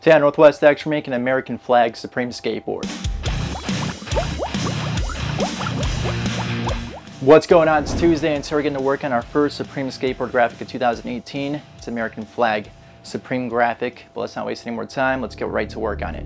Today on Northwest X, we're making an American flag Supreme skateboard. What's going on? It's Tuesday, and so we're getting to work on our first Supreme Skateboard graphic of 2018. It's American flag Supreme graphic, but let's not waste any more time. Let's get right to work on it.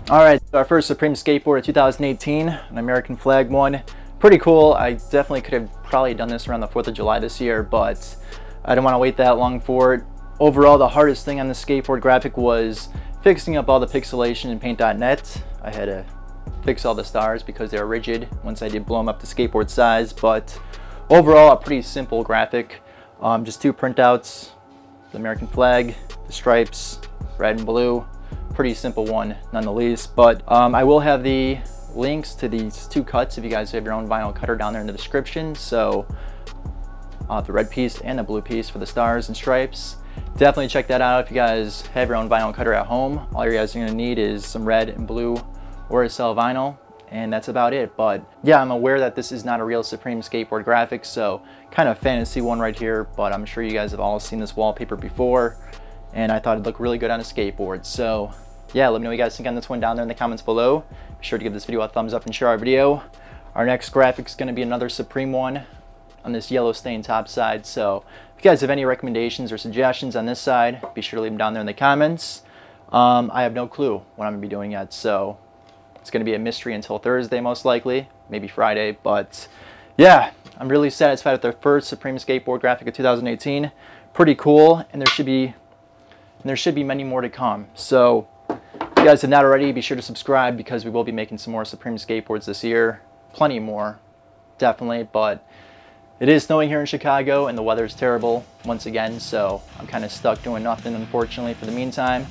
Alright, so our first Supreme Skateboard of 2018, an American flag one. Pretty cool. I definitely could have probably done this around the 4th of July this year, but I didn't want to wait that long for it. Overall, the hardest thing on the skateboard graphic was fixing up all the pixelation in paint.net. I had to fix all the stars because they were rigid once I did blow them up to skateboard size, but overall, a pretty simple graphic. Just two printouts, the American flag, the stripes, red and blue. Pretty simple one none the least, but I will have the links to these two cuts if you guys have your own vinyl cutter down there in the description. So the red piece and the blue piece for the stars and stripes. Definitely check that out if you guys have your own vinyl cutter at home. All you guys are gonna need is some red and blue Oricel vinyl, and that's about it. But yeah, I'm aware that this is not a real Supreme Skateboard graphic, so kind of fantasy one right here, but I'm sure you guys have all seen this wallpaper before, and I thought it'd look really good on a skateboard. So yeah, let me know what you guys think on this one down there in the comments below. Be sure to give this video a thumbs up and share our video. Our next graphic is going to be another Supreme one on this yellow stain top side. So if you guys have any recommendations or suggestions on this side, be sure to leave them down there in the comments. I have no clue what I'm going to be doing yet, so it's going to be a mystery until Thursday most likely, maybe Friday. But yeah, I'm really satisfied with the first Supreme Skateboard graphic of 2018. Pretty cool, and there should be many more to come. So if you guys have not already, be sure to subscribe because we will be making some more Supreme skateboards this year. Plenty more, definitely, but it is snowing here in Chicago and the weather's terrible once again, so I'm kind of stuck doing nothing, unfortunately, for the meantime.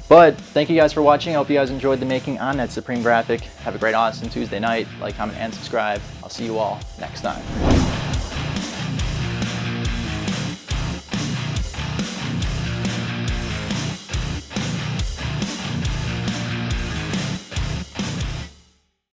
But thank you guys for watching. I hope you guys enjoyed the making on that Supreme graphic. Have a great, awesome Tuesday night. Like, comment, and subscribe. I'll see you all next time.